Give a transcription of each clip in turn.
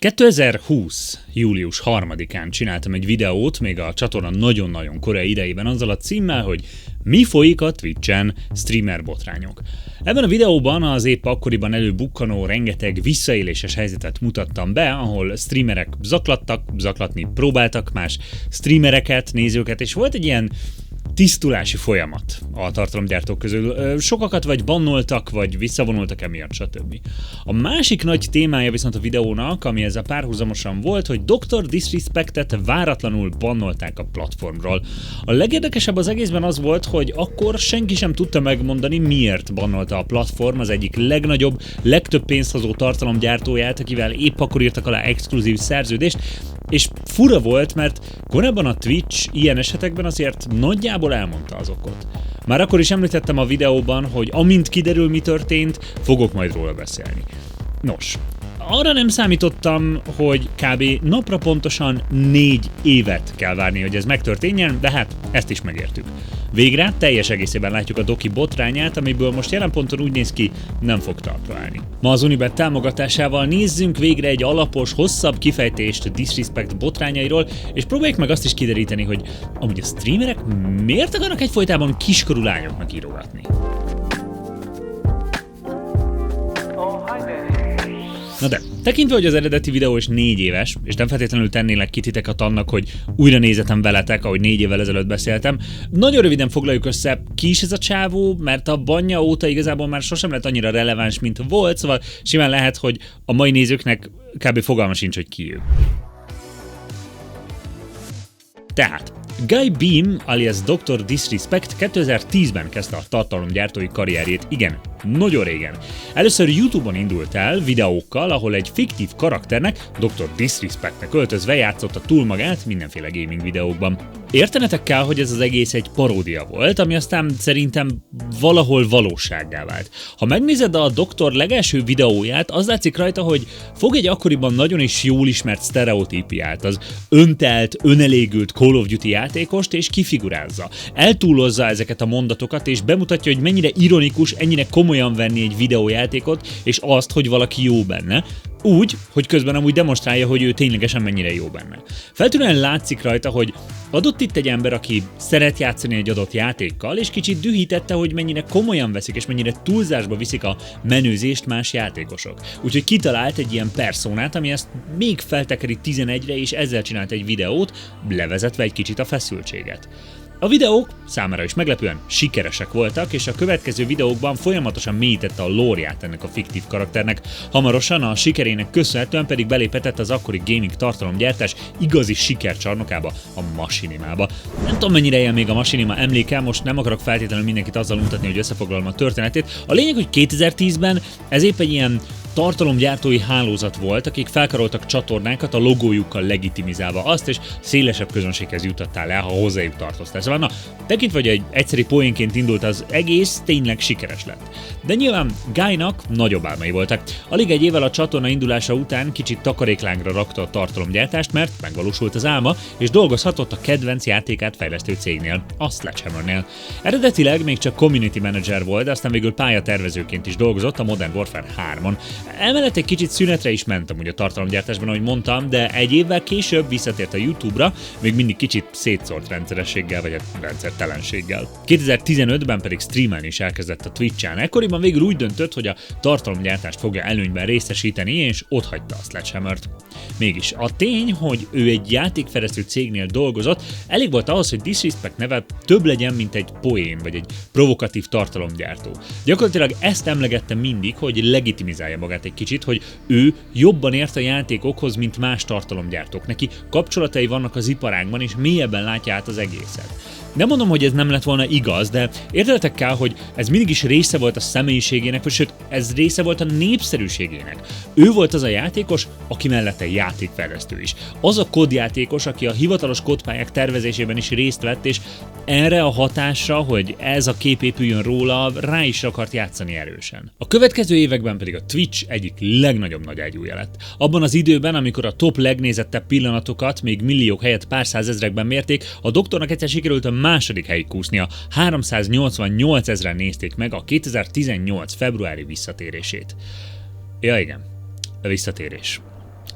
2020. július 3-án csináltam egy videót, még a csatorna nagyon-nagyon korai idejében azzal a címmel, hogy mi folyik a Twitch-en, streamer botrányok. Ebben a videóban az épp akkoriban előbukkanó rengeteg visszaéléses helyzetet mutattam be, ahol streamerek zaklatni próbáltak más streamereket, nézőket, és volt egy ilyen tisztulási folyamat a tartalomgyártók közül. Sokakat vagy bannoltak, vagy visszavonultak emiatt, stb. A másik nagy témája viszont a videónak, ami ezzel párhuzamosan volt, hogy Dr. Disrespectet váratlanul bannolták a platformról. A legérdekesebb az egészben az volt, hogy akkor senki sem tudta megmondani, miért bannolta a platform az egyik legnagyobb, legtöbb pénzhozó tartalomgyártóját, akivel épp akkor írtak alá exkluzív szerződést, és fura volt, mert korábban a Twitch ilyen esetekben azért nagyjából elmondta az okot. Már akkor is említettem a videóban, hogy amint kiderül, mi történt, fogok majd róla beszélni. Nos, arra nem számítottam, hogy kb. Napra pontosan 4 évet kell várni, hogy ez megtörténjen, de hát ezt is megértük. Végre teljes egészében látjuk a doki botrányát, amiből most jelen ponton úgy néz ki, nem fog talpra állni. Ma az Unibet támogatásával nézzünk végre egy alapos, hosszabb kifejtést Disrespect botrányairól, és próbáljuk meg azt is kideríteni, hogy amúgy a streamerek miért akarnak egyfolytában kiskorú lányoknak írogatni. Na de, tekintve, hogy az eredeti videó is 4 éves, és nem feltétlenül tennélek ki titeket annak, hogy újra nézetem veletek, ahogy 4 évvel ezelőtt beszéltem, nagyon röviden foglaljuk össze, ki is ez a csávó, mert a banja óta igazából már sosem lett annyira releváns, mint volt, szóval simán lehet, hogy a mai nézőknek kb. Fogalma sincs, hogy ki ő. Tehát, Guy Beam alias Dr. Disrespect 2010-ben kezdte a tartalomgyártói karrierjét, igen, nagyon régen. Először YouTube-on indult el videókkal, ahol egy fiktív karakternek, Dr. Disrespectnek öltözve játszotta túl magát mindenféle gaming videókban. Értenetek kell, hogy ez az egész egy paródia volt, ami aztán szerintem valahol valósággá vált. Ha megnézed a doktor legelső videóját, az látszik rajta, hogy fog egy akkoriban nagyon is jól ismert sztereotípiát, az öntelt, önelégült Call of Duty játékost, és kifigurázza. Eltúlozza ezeket a mondatokat, és bemutatja, hogy mennyire ironikus, ennyire komolyan venni egy videójátékot, és azt, hogy valaki jó benne. Úgy, hogy közben amúgy demonstrálja, hogy ő ténylegesen mennyire jó benne. Feltűnően látszik rajta, hogy adott itt egy ember, aki szeret játszani egy adott játékkal, és kicsit dühítette, hogy mennyire komolyan veszik, és mennyire túlzásba viszik a menőzést más játékosok. Úgyhogy kitalált egy ilyen personát, ami ezt még feltekeri 11-re, és ezzel csinált egy videót, levezetve egy kicsit a feszültséget. A videók számára is meglepően sikeresek voltak, és a következő videókban folyamatosan mélyítette a lore-ját ennek a fiktív karakternek, hamarosan a sikerének köszönhetően pedig beléphetett az akkori gaming tartalomgyártás igazi sikercsarnokába, a Machinimába. Nem tudom, mennyire él még a Machinima emléke, most nem akarok feltétlenül mindenkit azzal untatni, hogy összefoglalom a történetét. A lényeg, hogy 2010-ben ez épp egy ilyen tartalomgyártói hálózat volt, akik felkaroltak csatornákat a logójukkal legitimizálva azt, és szélesebb közönséghez juttattál el, ha hozzájuk tartoztál. Szóval na, tekintve, hogy egy egyszerű poénként indult az egész, tényleg sikeres lett. De nyilván Guynak nagyobb álmai voltak. Alig egy évvel a csatorna indulása után kicsit takaréklángra rakta a tartalomgyártást, mert megvalósult az álma, és dolgozhatott a kedvenc játékát fejlesztő cégnél, a Sledgehammernél. Eredetileg még csak community manager volt, de aztán végül pályatervezőként is dolgozott a Modern Warfare 3-on. Emellett egy kicsit szünetre is ment amúgy a tartalomgyártásban, ahogy mondtam, de egy évvel később visszatért a YouTube-ra, még mindig kicsit szétszórt rendszerességgel, vagy rendszertelenséggel. 2015-ben pedig streamelni is elkezdett a Twitch-en. Ekkoriban végül úgy döntött, hogy a tartalomgyártást fogja előnyben részesíteni, és otthagyta a Sledgehammert. Mégis a tény, hogy ő egy játékfejlesztő cégnél dolgozott, elég volt ahhoz, hogy Disrespect neve több legyen, mint egy poén, vagy egy provokatív tartalomgyártó. Gyakorlatilag ezt emlegette mindig, hogy legitimizálja magát egy kicsit, hogy ő jobban ért a játékokhoz, mint más tartalomgyártók. Neki kapcsolatai vannak az iparágban, és mélyebben látja át az egészet. Nem mondom, hogy ez nem lett volna igaz, de érteletek kell, hogy ez mindig is része volt a személyiségének, vagy sőt, ez része volt a népszerűségének. Ő volt az a játékos, aki mellette játékfejlesztő is. Az a kódjátékos, aki a hivatalos kódpályák tervezésében is részt vett, és erre a hatásra, hogy ez a kép épüljön róla, rá is akart játszani erősen. A következő években pedig a Twitch egyik legnagyobb nagy ágyúja lett. Abban az időben, amikor a top legnézettebb pillanatokat még milliók helyett pár százezrekben mérték, a doktornak egyszer sikerült a második helyig kúsznia, 388 000-en nézték meg a 2018 februári visszatérését. Ja igen, a visszatérés.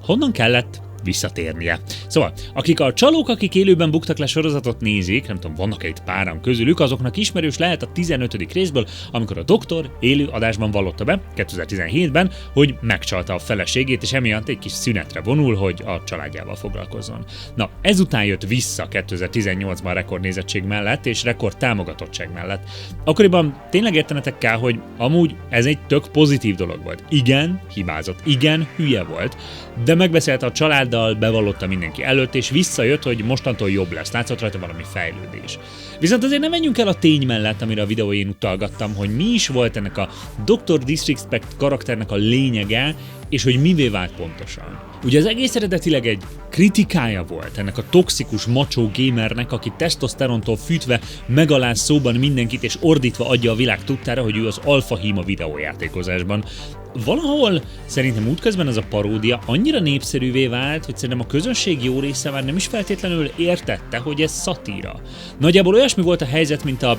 honnan kellett visszatérnie. Szóval, akik a Csalók, akik élőben buktak le sorozatot nézik, nem tudom, vannak itt páran közülük, azoknak ismerős lehet a 15. részből, amikor a doktor élő adásban vallotta be, 2017-ben, hogy megcsalta a feleségét, és emiatt egy kis szünetre vonul, hogy a családjával foglalkozzon. Na, ezután jött vissza 2018-ban rekordnézettség mellett, és rekord támogatottság mellett. Akkoriban tényleg értenetek kell, hogy amúgy ez egy tök pozitív dolog volt. Igen, hibázott, igen, hülye volt, de megbeszélte a családdal, bevallotta mindenki előtt, és visszajött, hogy mostantól jobb lesz, látszott rajta valami fejlődés. Viszont azért nem menjünk el a tény mellett, amire a videójén utalgattam, hogy mi is volt ennek a Dr. Disrespect karakternek a lényege, és hogy mivé vált pontosan. Ugye az egész eredetileg egy kritikája volt ennek a toxikus macho gamernek, aki tesztoszterontól fűtve megaláz szóban mindenkit és ordítva adja a világ tudtára, hogy ő az alfa hím a videójátékozásban. Valahol szerintem útközben ez a paródia annyira népszerűvé vált, hogy szerintem a közönség jó része már nem is feltétlenül értette, hogy ez szatíra. Nagyjából olyasmi volt a helyzet, mint a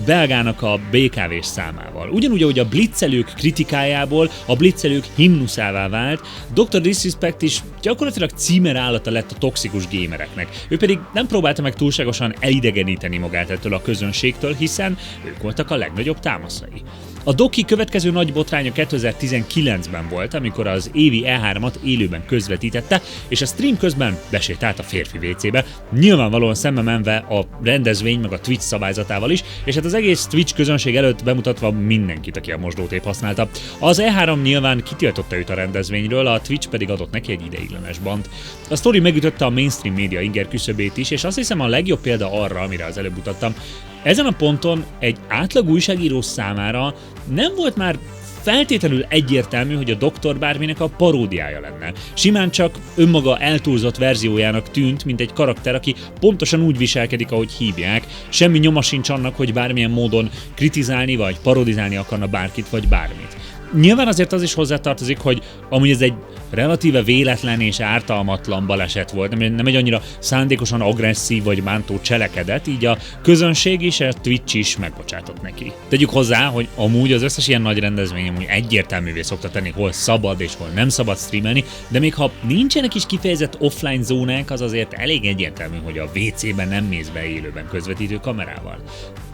belgának a BKV-s számával. Ugyanúgy, ahogy a blitzelők kritikájából a blitzelők himnuszává vált, Dr. Disrespect is gyakorlatilag címerállata lett a toxikus gamereknek. Ő pedig nem próbálta meg túlságosan elidegeníteni magát ettől a közönségtől, hiszen ők voltak a legnagyobb támaszai. A doki következő nagy botránya 2019-ben volt, amikor az évi E3-at élőben közvetítette, és a stream közben besétált a férfi WC-be, nyilvánvalóan szembe menve a rendezvény meg a Twitch szabályzatával is, és hát az egész Twitch közönség előtt bemutatva mindenkit, aki a mosdótép használta. Az E3 nyilván kitiltotta őt a rendezvényről, a Twitch pedig adott neki egy ideiglenes bant. A sztori megütötte a mainstream média inger küszöbét is, és azt hiszem a legjobb példa arra, amire az előbb utattam, ezen a ponton egy átlag újságíró számára nem volt már feltétlenül egyértelmű, hogy a doktor bárminek a paródiája lenne. Simán csak önmaga eltúlzott verziójának tűnt, mint egy karakter, aki pontosan úgy viselkedik, ahogy hívják. Semmi nyoma sincs annak, hogy bármilyen módon kritizálni vagy parodizálni akarna bárkit vagy bármit. Nyilván azért az is hozzátartozik, hogy amúgy ez egy relatíve véletlen és ártalmatlan baleset volt, nem egy annyira szándékosan agresszív vagy bántó cselekedet, így a közönség is, a Twitch is megbocsátott neki. Tegyük hozzá, hogy amúgy az összes ilyen nagy rendezvény amúgy egyértelművé szokta tenni, hol szabad és hol nem szabad streamelni, de még ha nincsenek is kifejezett offline zónák, az azért elég egyértelmű, hogy a WC-ben nem mész be élőben közvetítő kamerával.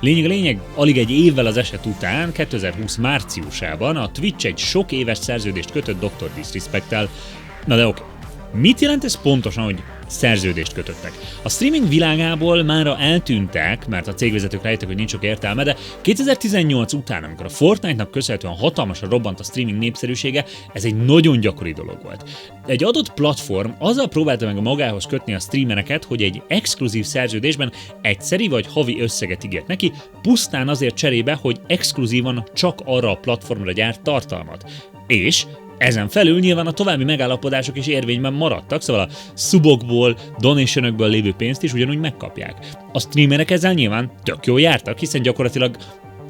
Lényeg, alig egy évvel az eset után, 2020 márciusában a Twitch egy sok éves szerződést kötött Dr. Disrespect-tel. Na de oké. Mit jelent ez pontosan, hogy szerződést kötöttek? A streaming világából mára eltűntek, mert a cégvezetők rájöttek, hogy nincs sok értelme, de 2018 után, amikor a Fortnite-nak köszönhetően hatalmasra robbant a streaming népszerűsége, ez egy nagyon gyakori dolog volt. Egy adott platform azzal próbálta meg magához kötni a streamereket, hogy egy exkluzív szerződésben egyszeri vagy havi összeget ígért neki, pusztán azért cserébe, hogy exkluzívan csak arra a platformra gyárt tartalmat. És ezen felül nyilván a további megállapodások is érvényben maradtak, szóval a subokból, donationökből lévő pénzt is ugyanúgy megkapják. A streamerek ezzel nyilván tök jól jártak, hiszen gyakorlatilag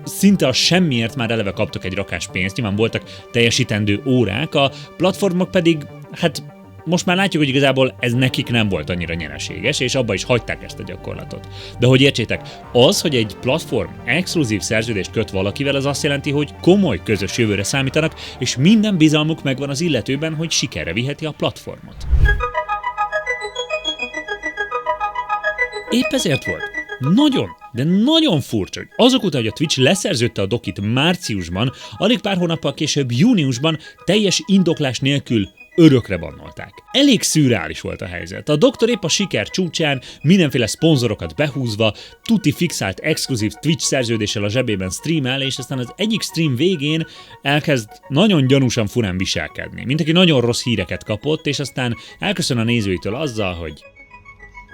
szinte a semmiért már eleve kaptak egy rakás pénzt, nyilván voltak teljesítendő órák, a platformok pedig, hát most már látjuk, hogy igazából ez nekik nem volt annyira nyereséges, és abba is hagyták ezt a gyakorlatot. De hogy értsétek, az, hogy egy platform exkluzív szerződést köt valakivel, az azt jelenti, hogy komoly közös jövőre számítanak, és minden bizalmuk megvan az illetőben, hogy sikerre viheti a platformot. Épp ezért volt nagyon, de nagyon furcsa, hogy azok után, hogy a Twitch leszerződte a dokit márciusban, alig pár hónappal később júniusban teljes indoklás nélkül örökre bannolták. Elég szürreális volt a helyzet. A doktor épp a siker csúcsán, mindenféle szponzorokat behúzva, tuti fixált exkluzív Twitch szerződéssel a zsebében streamel, és aztán az egyik stream végén elkezd nagyon gyanúsan furán viselkedni. Mint aki nagyon rossz híreket kapott, és aztán elköszön a nézőitől azzal, hogy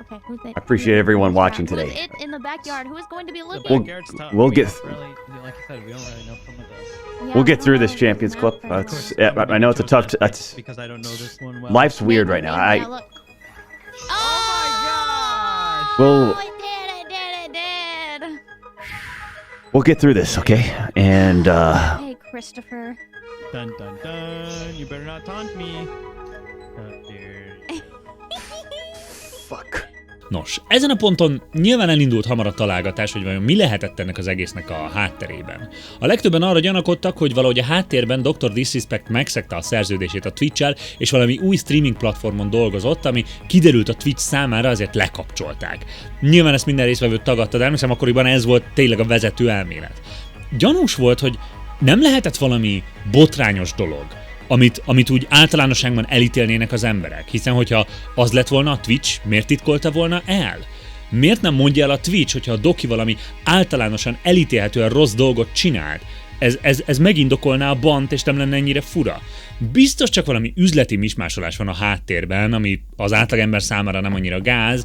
Okay, who's it? I appreciate everyone watching today. Who's it in the backyard? Who's going to be looking? We'll get like I said, we don't really know some of the. Yeah, we'll get through this really Champions know Club. for It's, I know it's a tough. That's Because I don't know this one well. life's weird right now. Yeah, look. Oh my gosh! We'll I did. we'll get through this, okay? And Hey, Christopher. Dun dun dun! You better not taunt me. Oh dear. fuck. Nos, ezen a ponton nyilván elindult hamar a találgatás, hogy vajon mi lehetett ennek az egésznek a hátterében. A legtöbben arra gyanakodtak, hogy valahogy a háttérben Dr. Disrespect megszegte a szerződését a Twitch-el, és valami új streaming platformon dolgozott, ami kiderült a Twitch számára, azért lekapcsolták. Nyilván ezt minden résztvevő tagadta, de emlékszem, akkoriban ez volt tényleg a vezető elmélet. Gyanús volt, hogy nem lehetett valami botrányos dolog, amit úgy általánosságban elítélnének az emberek, hiszen hogyha az lett volna a Twitch, miért titkolta volna el? Miért nem mondja el a Twitch, hogyha a doki valami általánosan elítélhetően rossz dolgot csinált? Ez megindokolná a bant, és nem lenne ennyire fura. Biztos csak valami üzleti mismásolás van a háttérben, ami az átlagember számára nem annyira gáz,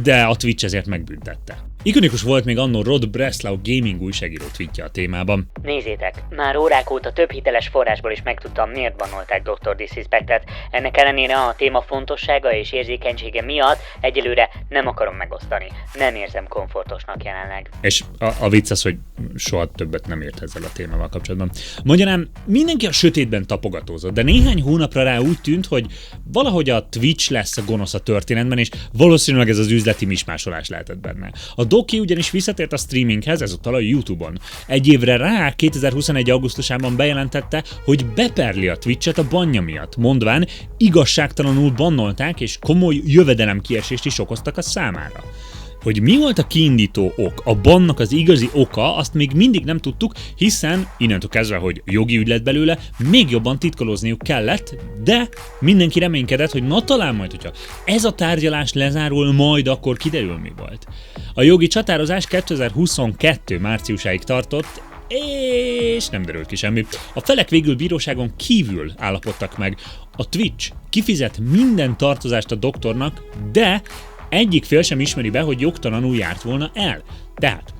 de a Twitch ezért megbüntette. Ikonikus volt még annó Rod Breslau gaming újságíró tweetje a témában. Nézzétek, már órák óta több hiteles forrásból is megtudtam, miért bannolták Dr. Disrespectet. Ennek ellenére a téma fontossága és érzékenysége miatt egyelőre nem akarom megosztani. Nem érzem komfortosnak jelenleg. És a vicc az, hogy soha többet nem ért ezzel a témával kapcsolatban. Magyarán mindenki a sötétben tapogatózott, de néhány hónapra rá úgy tűnt, hogy valahogy a Twitch lesz a gonosz a történetben, és valószínűleg ez az üzleti mismásolás lehetett benne. A doki ugyanis visszatért a streaminghez, ezúttal a YouTube-on. Egy évre rá, 2021. augusztusában bejelentette, hogy beperli a Twitch-et a banja miatt, mondván igazságtalanul bannolták, és komoly jövedelemkiesést is okoztak a számára. Hogy mi volt a kiindító ok, a bannak az igazi oka, azt még mindig nem tudtuk, hiszen innentől kezdve, hogy jogi ügy lett belőle, még jobban titkolozniuk kellett, de mindenki reménykedett, hogy na talán majd, hogyha ez a tárgyalás lezárul, majd akkor kiderül, mi volt. A jogi csatározás 2022. márciusáig tartott, és nem derült ki semmi. A felek végül bíróságon kívül állapodtak meg. A Twitch kifizet minden tartozást a doktornak, de egyik fél sem ismeri be, hogy jogtalanul járt volna el. Tehát,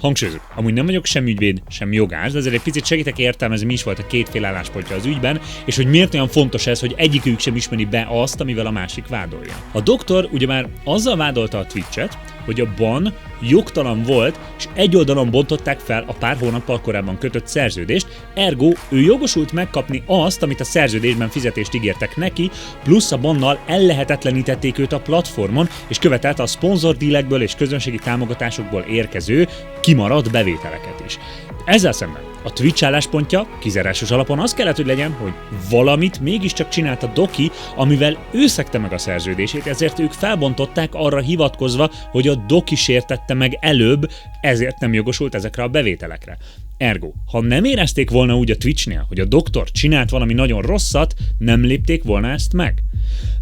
hangsúlyozok, amúgy nem vagyok sem ügyvéd, sem jogász, de ezért egy picit segítek értelmezni, mi is volt a két fél álláspontja az ügyben, és hogy miért olyan fontos ez, hogy egyikük sem ismeri be azt, amivel a másik vádolja. A doktor ugyebár azzal vádolta a Twitch-et, hogy a ban jogtalan volt, és egy oldalon bontották fel a pár hónappal korábban kötött szerződést, ergo ő jogosult megkapni azt, amit a szerződésben fizetést ígértek neki, plusz a bannal ellehetetlenítették őt a platformon, és követelte a szponzordílekből és közönségi támogatásokból érkező kimaradt bevételeket is. Ezzel szemben a Twitch álláspontja kizárásos alapon az kellett, hogy legyen, hogy valamit mégiscsak csinált a doki, amivel ő szegte meg a szerződését, ezért ők felbontották arra hivatkozva, hogy a doki sértette meg előbb, ezért nem jogosult ezekre a bevételekre. Ergo, ha nem érezték volna úgy a Twitchnél, hogy a doktor csinált valami nagyon rosszat, nem lépték volna ezt meg.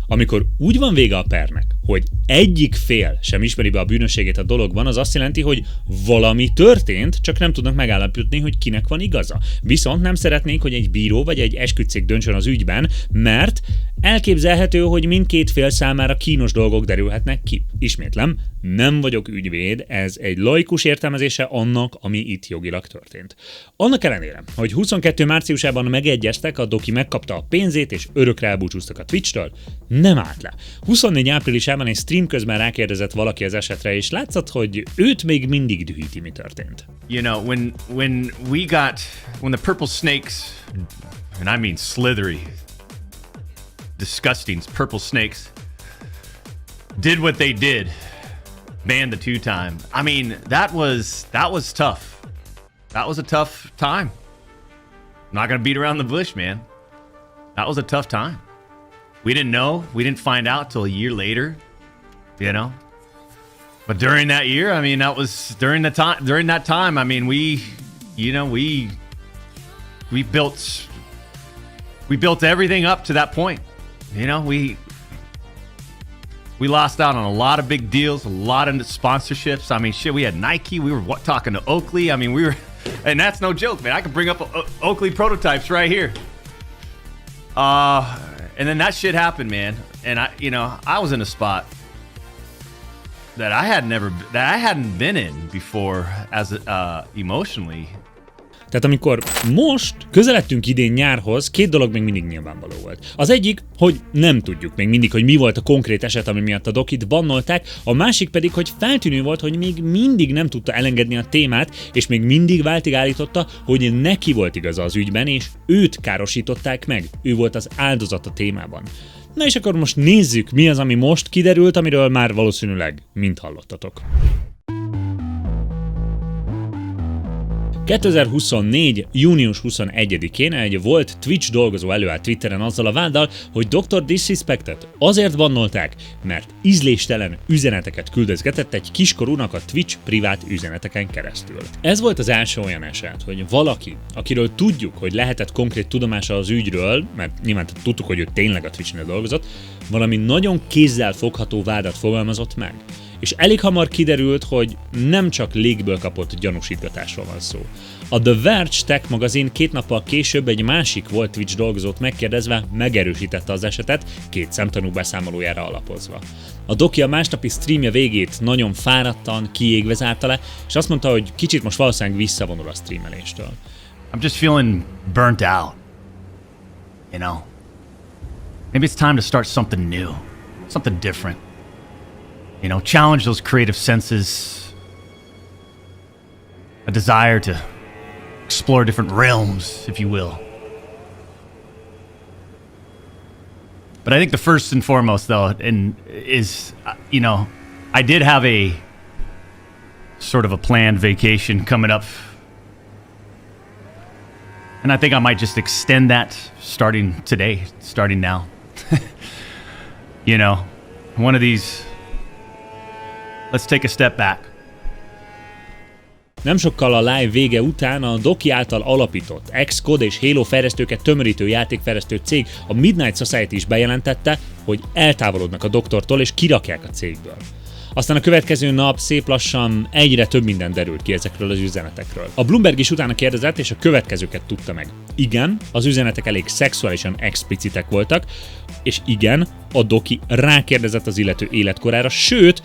Amikor úgy van vége a pernek, hogy egyik fél sem ismeri be a bűnösségét a dologban, az azt jelenti, hogy valami történt, csak nem tudnak megállapítani, hogy kinek van igaza. Viszont nem szeretnék, hogy egy bíró vagy egy esküdtcég döntsön az ügyben, mert elképzelhető, hogy mindkét fél számára kínos dolgok derülhetnek ki. Ismétlem, nem vagyok ügyvéd, ez egy laikus értelmezése annak, ami itt jogilag történt. Annak ellenére, hogy 22. márciusában megegyeztek, a doki megkapta a pénzét és örökre elbúcsúztak a Twitch-től, nem állt le. 24. áprilisában egy stream közben rákérdezett valaki az esetre, és látszott, hogy őt még mindig dühíti, mi történt. You know, when the purple snakes, and I mean slithery, disgusting purple snakes, did what they did, banned the two-time. I mean, that was tough. That was a tough time. I'm not gonna beat around the bush, man. That was a tough time. We didn't know. We didn't find out till a year later, you know. But during that year, I mean, that was during that time. I mean, we built everything up to that point. You know, we lost out on a lot of big deals, a lot of sponsorships. I mean, shit, we had Nike. We were talking to Oakley. I mean, and that's no joke, man. I can bring up Oakley prototypes right here. And then that shit happened, man. And I was in a spot that I hadn't been in before as emotionally. Tehát amikor most közeledtünk idén nyárhoz, két dolog még mindig nyilvánvaló volt. Az egyik, hogy nem tudjuk még mindig, hogy mi volt a konkrét eset, ami miatt a dokit bannolták, a másik pedig, hogy feltűnő volt, hogy még mindig nem tudta elengedni a témát, és még mindig váltig állította, hogy neki volt igaza az ügyben, és őt károsították meg. Ő volt az áldozat a témában. Na és akkor most nézzük, mi az, ami most kiderült, amiről már valószínűleg mind hallottatok. 2024. június 21-én egy volt Twitch dolgozó előállt Twitteren azzal a váddal, hogy Dr. Disrespectet azért bannolták, mert ízléstelen üzeneteket küldözgetett egy kiskorúnak a Twitch privát üzeneteken keresztül. Ez volt az első olyan eset, hogy valaki, akiről tudjuk, hogy lehetett konkrét tudomása az ügyről, mert nyilván tudtuk, hogy ő tényleg a Twitchnél dolgozott, valami nagyon kézzel fogható vádat fogalmazott meg. És elég hamar kiderült, hogy nem csak légből kapott gyanúsítgatásról van szó. A The Verge Tech magazin 2 nappal később egy másik volt Twitch dolgozót megkérdezve megerősítette az esetet 2 szemtanú beszámolójára alapozva. A doki a másnapi streamje végét nagyon fáradtan, kiégve zárta le, és azt mondta, hogy kicsit most valószínűleg visszavonul a streameléstől. I'm just feeling burnt out. You know? Maybe it's time to start something new. Something different. You know, challenge those creative senses. A desire to explore different realms, if you will. But I think the first and foremost, though, is, you know, I did have a sort of a planned vacation coming up. And I think I might just extend that starting today, starting now. You know, one of these... Let's take a step back. Nem sokkal a live vége után a doki által alapított Xcode és Halo fejlesztőket tömörítő játékfejlesztő cég, a Midnight Society is bejelentette, hogy eltávolodnak a doktortól és kirakják a cégből. Aztán a következő nap szép lassan egyre több minden derült ki ezekről az üzenetekről. A Bloomberg is utána kérdezett, és a következőket tudta meg. Igen, az üzenetek elég szexuálisan explicitek voltak, és igen, a doki rákérdezett az illető életkorára, sőt,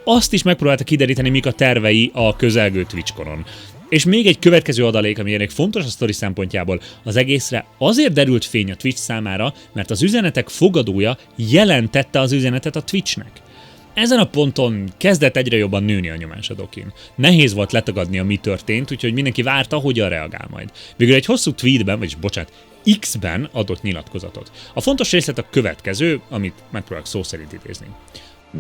azt is megpróbálta kideríteni, mik a tervei a közelgő Twitch-konon. És még egy következő adalék, ami elég fontos a sztori szempontjából, az egészre azért derült fény a Twitch számára, mert az üzenetek fogadója jelentette az üzenetet a Twitchnek. Ezen a ponton kezdett egyre jobban nőni a nyomás a dokin. Nehéz volt letagadnia, mi történt, úgyhogy mindenki várta, hogyan reagál majd. Végül egy hosszú tweetben, vagyis bocsánat, X-ben adott nyilatkozatot. A fontos részlet a következő, amit megpróbálok szó szerint idézni.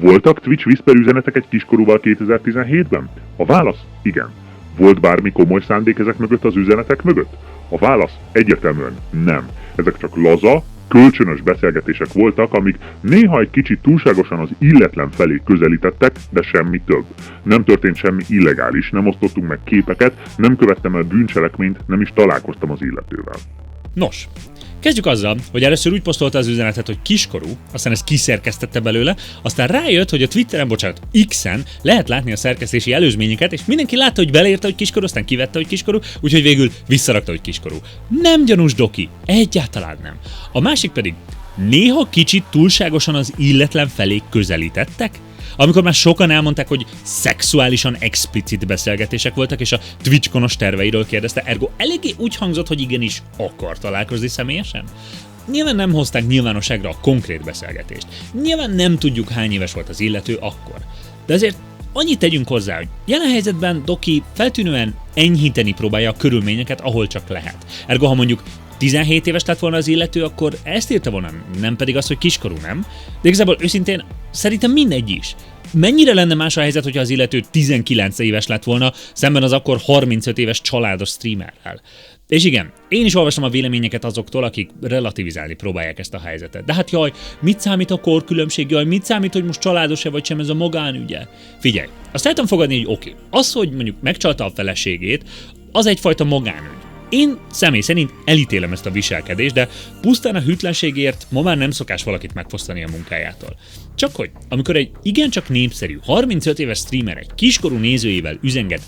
Voltak Twitch Whisper üzenetek egy kiskorúval 2017-ben? A válasz igen. Volt bármi komoly szándék ezek mögött az üzenetek mögött? A válasz egyértelműen nem. Ezek csak laza, kölcsönös beszélgetések voltak, amik néha egy kicsit túlságosan az illetlen felé közelítettek, de semmi több. Nem történt semmi illegális, nem osztottunk meg képeket, nem követtem el bűncselekményt, nem is találkoztam az illetővel. Nos, kezdjük azzal, hogy először úgy posztolta az üzenetet, hogy kiskorú, aztán ezt kiszerkesztette belőle, aztán rájött, hogy a Twitteren, X-en lehet látni a szerkesztési előzményeket, és mindenki látta, hogy beleírta, hogy kiskorú, aztán kivette, hogy kiskorú, úgyhogy végül visszarakta, hogy kiskorú. Nem gyanús doki, egyáltalán nem. A másik pedig, néha kicsit túlságosan az illetlen felé közelítettek, amikor már sokan elmondták, hogy szexuálisan explicit beszélgetések voltak, és a Twitch-konos terveiről kérdezte, ergo eléggé úgy hangzott, hogy igenis akar találkozni személyesen. Nyilván nem hozták nyilvánosságra a konkrét beszélgetést. Nyilván nem tudjuk, hány éves volt az illető akkor. De azért annyit tegyünk hozzá, hogy jelen helyzetben doki feltűnően enyhíteni próbálja a körülményeket, ahol csak lehet. Ergo, ha mondjuk 17 éves lett volna az illető, akkor ezt írta volna, nem pedig az, hogy kiskorú, nem? De igazából őszintén szerintem mindegy is. Mennyire lenne más a helyzet, hogyha az illető 19 éves lett volna, szemben az akkor 35 éves családos streamerrel? És igen, én is olvastam a véleményeket azoktól, akik relativizálni próbálják ezt a helyzetet. De hát jaj, mit számít a korkülönbség, jaj, mit számít, hogy most családos-e vagy sem, ez a magánügye? Figyelj, azt el tudom fogadni, hogy oké, az, hogy mondjuk megcsalta a feleségét, az egyfajta magánügy. Én személy szerint elítélem ezt a viselkedést, de pusztán a hűtlenségért ma már nem szokás valakit megfosztani a munkájától. Csak hogy, amikor egy igencsak népszerű, 35 éves streamer egy kiskorú nézőjével üzenget,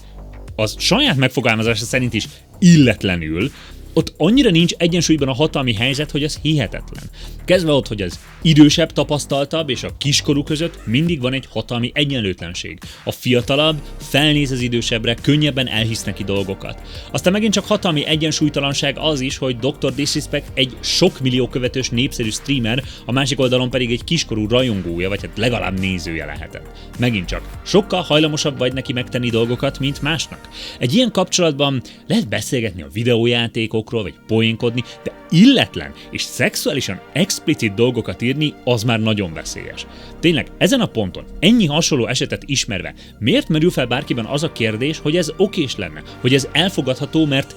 az saját megfogalmazása szerint is illetlenül, ott annyira nincs egyensúlyban a hatalmi helyzet, hogy az hihetetlen. Kezdve ott, hogy az idősebb, tapasztaltabb és a kiskorú között mindig van egy hatalmi egyenlőtlenség. A fiatalabb felnéz az idősebbre, könnyebben elhisz neki dolgokat. Aztán megint csak hatalmi egyensúlytalanság az is, hogy Dr. Disrespect egy sok millió követős népszerű streamer, a másik oldalon pedig egy kiskorú rajongója, vagy hát legalább nézője lehetett. Megint csak, sokkal hajlamosabb vagy neki megtenni dolgokat, mint másnak. Egy ilyen kapcsolatban lehet beszélgetni a videójátékok, dolgokról, vagy poénkodni, de illetlen és szexuálisan explicit dolgokat írni, az már nagyon veszélyes. Tényleg, ezen a ponton, ennyi hasonló esetet ismerve, miért merül fel bárkiben az a kérdés, hogy ez okés lenne, hogy ez elfogadható, mert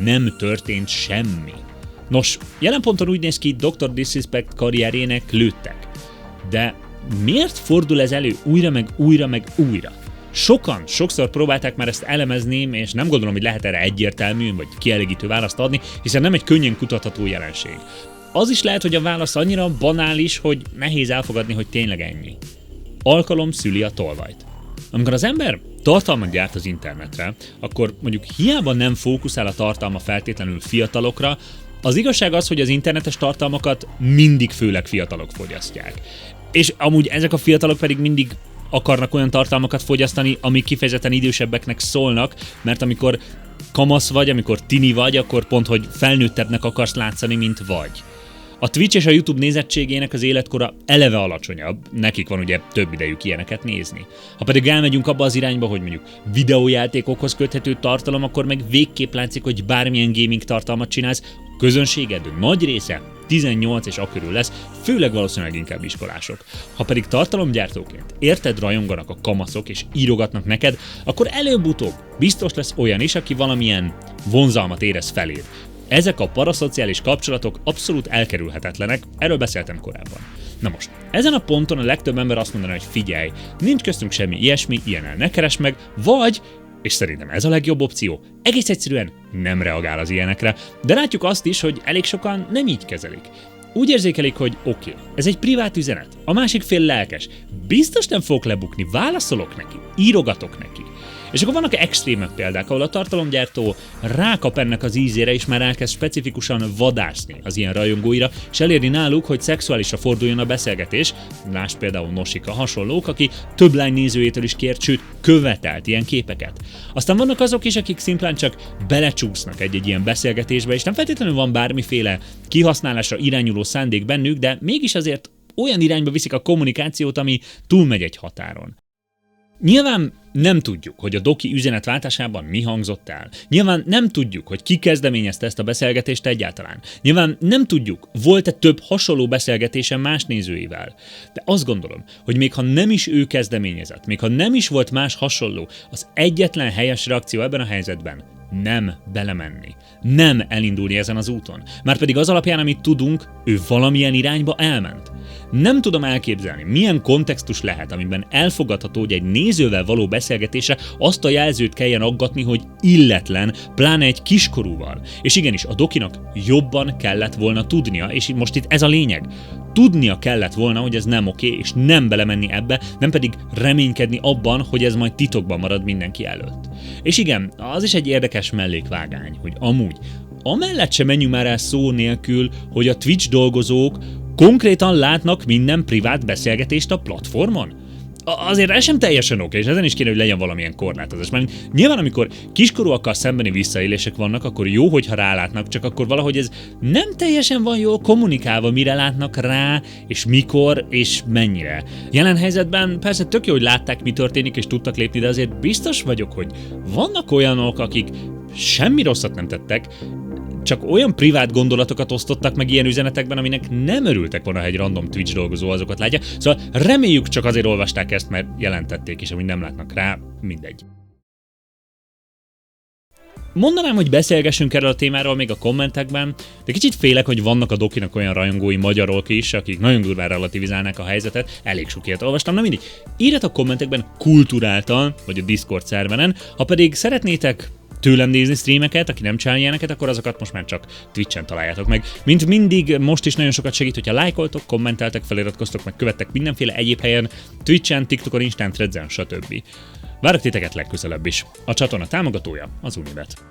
nem történt semmi? Nos, jelen ponton úgy néz ki, Dr. Disrespect karrierjének lőttek. De miért fordul ez elő újra meg újra meg újra? Sokszor próbálták már ezt elemezni, és nem gondolom, hogy lehet erre egyértelmű vagy kielégítő választ adni, hiszen nem egy könnyen kutatható jelenség. Az is lehet, hogy a válasz annyira banális, hogy nehéz elfogadni, hogy tényleg ennyi. Alkalom szüli a tolvajt. Amikor az ember tartalmat gyárt az internetre, akkor mondjuk hiába nem fókuszál a tartalma feltétlenül fiatalokra, az igazság az, hogy az internetes tartalmakat mindig főleg fiatalok fogyasztják. És amúgy ezek a fiatalok pedig mindig akarnak olyan tartalmakat fogyasztani, amik kifejezetten idősebbeknek szólnak, mert amikor kamasz vagy, amikor tini vagy, akkor pont, hogy felnőttebbnek akarsz látszani, mint vagy. A Twitch és a YouTube nézettségének az életkora eleve alacsonyabb, nekik van ugye több idejük ilyeneket nézni. Ha pedig elmegyünk abba az irányba, hogy mondjuk videójátékokhoz köthető tartalom, akkor meg végképp látszik, hogy bármilyen gaming tartalmat csinálsz, a közönséged nagy része 18 és akörül lesz, főleg valószínűleg inkább iskolások. Ha pedig tartalomgyártóként érted rajonganak a kamaszok és írogatnak neked, akkor előbb-utóbb biztos lesz olyan is, aki valamilyen vonzalmat érez feléd. Ezek a paraszociális kapcsolatok abszolút elkerülhetetlenek, erről beszéltem korábban. Na most, ezen a ponton a legtöbb ember azt mondaná, hogy figyelj, nincs köztünk semmi ilyesmi, ilyennel ne keresd meg, vagy, és szerintem ez a legjobb opció, egész egyszerűen nem reagál az ilyenekre, de látjuk azt is, hogy elég sokan nem így kezelik. Úgy érzékelik, hogy oké, ez egy privát üzenet, a másik fél lelkes, biztos nem fogok lebukni, válaszolok neki, írogatok neki. És akkor vannak extrémebb példák, ahol a tartalomgyártó rákap ennek az ízére, és már elkezd specifikusan vadászni az ilyen rajongóira, és elérni náluk, hogy szexuálisra forduljon a beszélgetés. Lásd például Nosika hasonlók, aki több lány nézőjétől is kért, sőt, követelt ilyen képeket. Aztán vannak azok is, akik szimplán csak belecsúsznak egy ilyen beszélgetésbe, és nem feltétlenül van bármiféle kihasználásra irányuló szándék bennük, de mégis azért olyan irányba viszik a kommunikációt, ami túlmegy egy határon. Nyilván nem tudjuk, hogy a doki üzenetváltásában mi hangzott el. Nyilván nem tudjuk, hogy ki kezdeményezte ezt a beszélgetést egyáltalán. Nyilván nem tudjuk, volt-e több hasonló beszélgetésen más nézőivel. De azt gondolom, hogy még ha nem is ő kezdeményezett, még ha nem is volt más hasonló, az egyetlen helyes reakció ebben a helyzetben nem belemenni. Nem elindulni ezen az úton. Márpedig az alapján, amit tudunk, ő valamilyen irányba elment. Nem tudom elképzelni, milyen kontextus lehet, amiben elfogadható, hogy egy nézővel való beszélgetésre azt a jelzőt kelljen aggatni, hogy illetlen, pláne egy kiskorúval. És igenis, a dokinak jobban kellett volna tudnia, és most itt ez a lényeg. Tudnia kellett volna, hogy ez nem oké, és nem belemenni ebbe, nem pedig reménykedni abban, hogy ez majd titokban marad mindenki előtt. És igen, az is egy érdekes mellékvágány, hogy amúgy, amellett se menjünk már el szó nélkül, hogy a Twitch dolgozók konkrétan látnak minden privát beszélgetést a platformon? Azért ez sem teljesen oké, és ezen is kéne, hogy legyen valamilyen korlátozás. Mert nyilván, amikor kiskorúakkal szembeni visszaélések vannak, akkor jó, hogyha rálátnak, csak akkor valahogy ez nem teljesen van jól kommunikálva, mire látnak rá, és mikor, és mennyire. Jelen helyzetben persze tök jó, hogy látták, mi történik, és tudtak lépni, de azért biztos vagyok, hogy vannak olyanok, akik semmi rosszat nem tettek, csak olyan privát gondolatokat osztottak meg ilyen üzenetekben, aminek nem örültek volna, ha egy random Twitch dolgozó azokat látja. Szóval reméljük csak azért olvasták ezt, mert jelentették, és amíg nem látnak rá, mindegy. Mondanám, hogy beszélgessünk erről a témáról még a kommentekben, de kicsit félek, hogy vannak a dokinak olyan rajongói magyarok is, akik nagyon durván relativizálnák a helyzetet, elég sok ilyet olvastam, na mindig. Írjatok kommentekben kulturáltan, vagy a Discord szerveren, ha pedig szeretnétek tőlem nézni streameket, aki nem csinál ilyeneket, akkor azokat most már csak Twitchen találjátok meg. Mint mindig, most is nagyon sokat segít, hogyha lájkoltok, kommenteltek, feliratkoztok, meg követtek mindenféle egyéb helyen, Twitchen, TikTokon, Instán, Threads-en, stb. Várok titeket legközelebb is. A csatorna támogatója az Unibet.